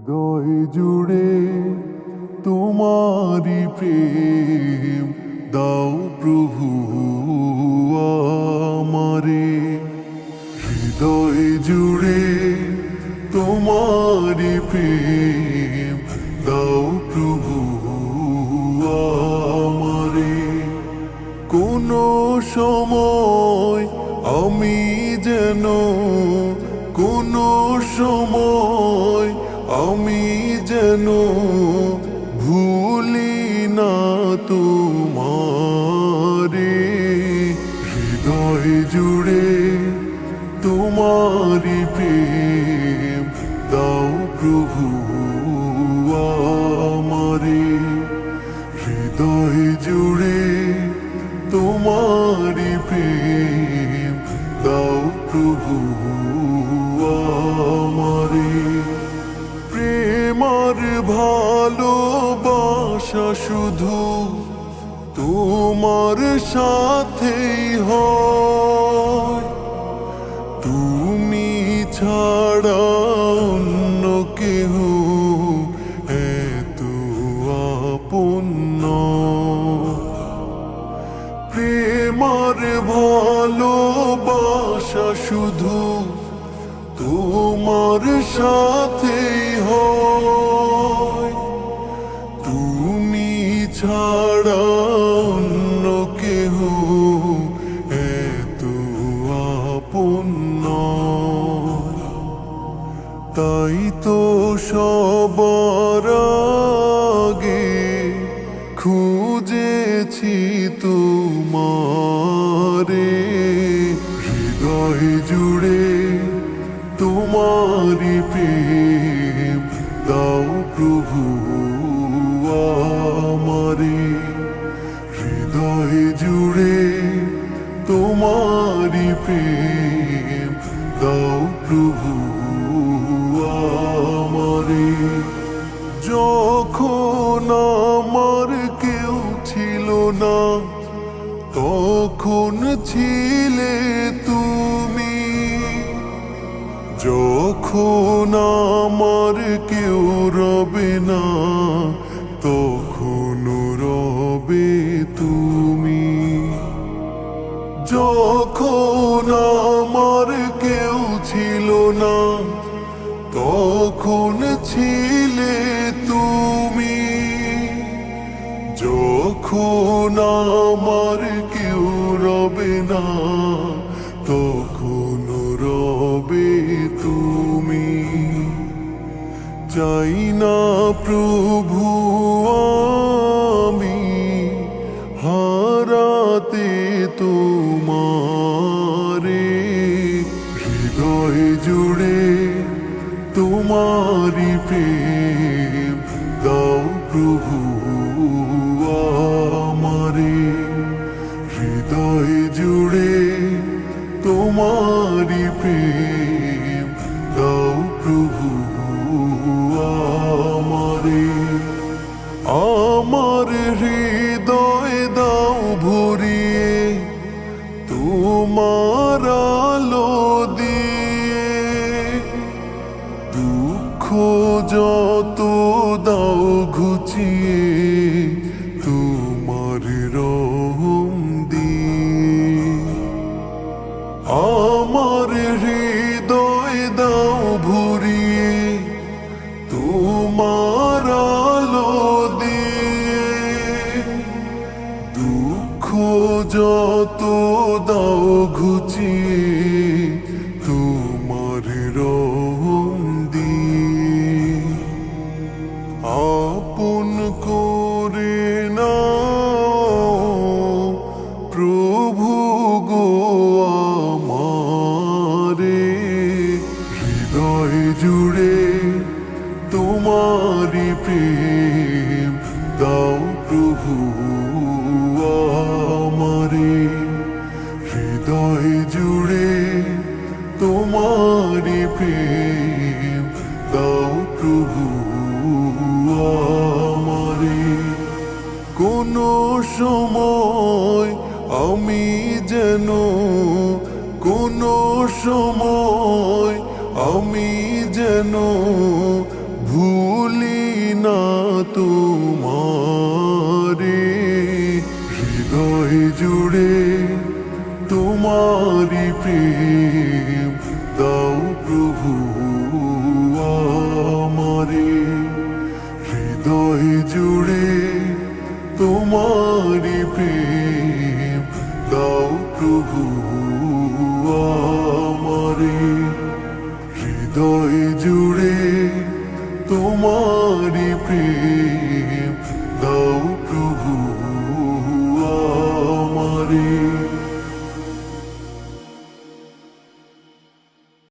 হৃদয় জুড়ে তোমারি প্রেম দাও প্রভু আমারে। হৃদয় জুড়ে তোমারি প্রেম দাও প্রভু আমারে। কোনো সময় আমি যেন কোনো সময় আমি যেন ভুলি না তোমারে। হৃদয় জুড়ে তোমারি প্রেম দাও প্রভু আমারে। হৃদয় জুড়ে তোমারি প্রেম দাও প্রভু আমারে। প্রেমার ভালোবাসা শুধু তোমার সাথেই হয়, তুমি ছাড়া অন্য কেহ এত আপন নয়। প্রেমার ভালোবাসা শুধু তোমার সাথেই হয়, তুমি ছাড়া অন্য কেহ এত আপন নয়। তাই তো সবার আগে খুঁজেছি তোমারে। হৃদয় জুড়ে তোমারি প্রেম দাও প্রভু আমারে। হৃদয় জুড়ে তোমারি প্রেম দাও প্রভু আমারে। যখন আমার কেউ ছিল না তখন ছিলে তুমি, যখন আমার কেউ রবে না তখন রবে তুমি। যখন আমার কেউ ছিল না তখন ছিলে তুমি, যখন আমার কেউ রবে না তখন রবে তুমি। চাই না প্রভু আমি হারাতে তোমারে। হৃদয় জুড়ে তোমারি প্রেম দাও প্রভু আমারে। হৃদয় জুড়ে তোমারি প্রেম দাও প্রভু আমারে। আমার হৃদয় দাও ভরিয়ে তোমার আলো দিয়ে, দুঃখ যত দাও ঘুচিয়ে তোমার রহম দিয়ে। আমার হৃদয় দাও ভরিয়ে তোমার আলো দিয়ে, দুঃখ যত দাও ঘুচিয়ে তোমার রহম দিয়ে। আপন করে নাও প্রভু গো আমারে। হৃদয় জুড়ে তোমারি প্রেম দাও প্রভু আমারে। হৃদয় জুড়ে তোমারি প্রেম দাও প্রভু আমারে। কোনো সময় আমি যেন কোনো সময় আমি যেন ভুল প্রেম দাও প্রভু আমারে, হৃদয় জুড়ে তোমারি প্রেম দাও প্রভু আমারে, হৃদয় জুড়ে তোমারি প্রেম দাও প্রভু আমারে।